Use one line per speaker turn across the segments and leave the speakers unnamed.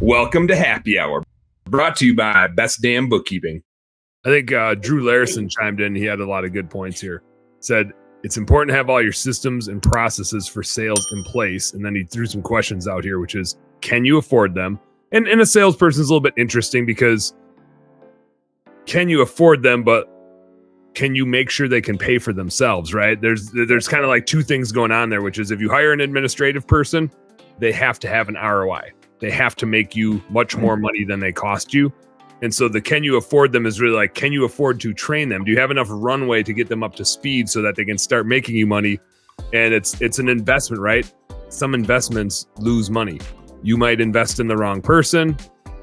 Welcome to Happy Hour, brought to you by Best Damn Bookkeeping.
I think Drew Larson chimed in. He had a lot of good points here. Said, it's important to have all your systems and processes for sales in place. And then he threw some questions out here, which is, can you afford them? And a salesperson is a little bit interesting because can you afford them, but can you make sure they can pay for themselves, right? There's kind of like two things going on there, which is if you hire an administrative person, they have to have an ROI. They have to make you much more money than they cost you. And so the can you afford them is really like, can you afford to train them? Do you have enough runway to get them up to speed so that they can start making you money? And it's an investment, right? Some investments lose money. You might invest in the wrong person.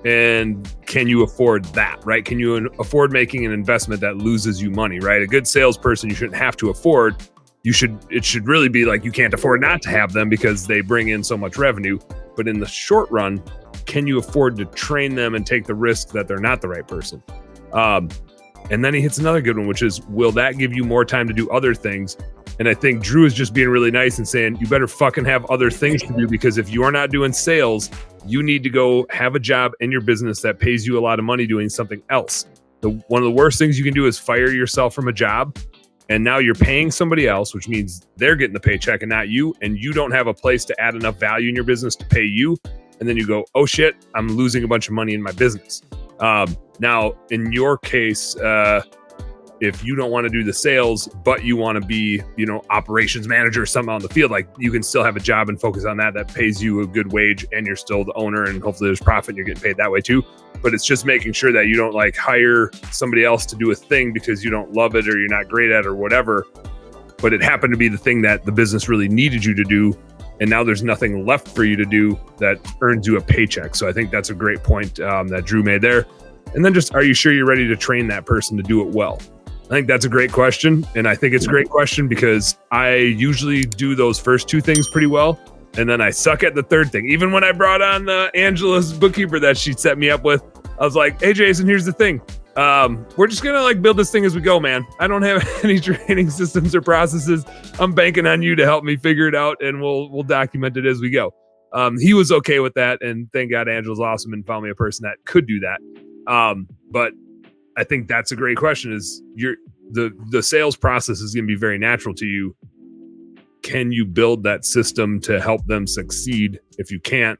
And can you afford that, right? Can you afford making an investment that loses you money, right? A good salesperson you shouldn't have to afford. It should really be like you can't afford not to have them because they bring in so much revenue. But in the short run, can you afford to train them and take the risk that they're not the right person? And then he hits another good one, which is, will that give you more time to do other things? And I think Drew is just being really nice and saying, you better fucking have other things to do, because if you are not doing sales, you need to go have a job in your business that pays you a lot of money doing something else. One of the worst things you can do is fire yourself from a job. And now you're paying somebody else, which means they're getting the paycheck and not you. And you don't have a place to add enough value in your business to pay you. And then you go, oh shit, I'm losing a bunch of money in my business. Now, in your case, if you don't want to do the sales, but you want to be, operations manager or something on the field, like you can still have a job and focus on that pays you a good wage and you're still the owner and hopefully there's profit and you're getting paid that way too. But it's just making sure that you don't like hire somebody else to do a thing because you don't love it or you're not great at it or whatever. But it happened to be the thing that the business really needed you to do. And now there's nothing left for you to do that earns you a paycheck. So I think that's a great point that Drew made there. And then just, are you sure you're ready to train that person to do it well? I think that's a great question. And I think it's a great question because I usually do those first two things pretty well. And then I suck at the third thing. Even when I brought on Angela's bookkeeper that she set me up with, I was like, hey, Jason, here's the thing. We're just going to build this thing as we go, man. I don't have any training systems or processes. I'm banking on you to help me figure it out and we'll document it as we go. He was okay with that. And thank God Angela's awesome and found me a person that could do that. But I think that's a great question is the sales process is going to be very natural to you. Can you build that system to help them succeed? If you can't,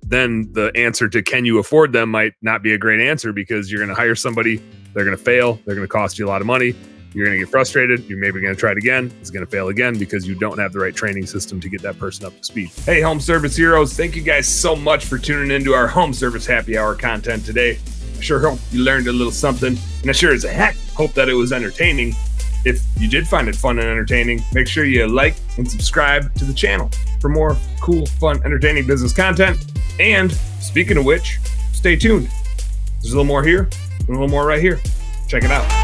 then the answer to can you afford them might not be a great answer because you're going to hire somebody, they're going to fail, they're going to cost you a lot of money, you're going to get frustrated, you're maybe going to try it again, it's going to fail again because you don't have the right training system to get that person up to speed. Hey, home service heroes, thank you guys so much for tuning into our home service happy hour content today. I sure hope you learned a little something, and I sure as heck hope that it was entertaining. If you did find it fun and entertaining, make sure you like and subscribe to the channel for more cool, fun, entertaining business content. And speaking of which, stay tuned. There's a little more here and a little more right here. Check it out.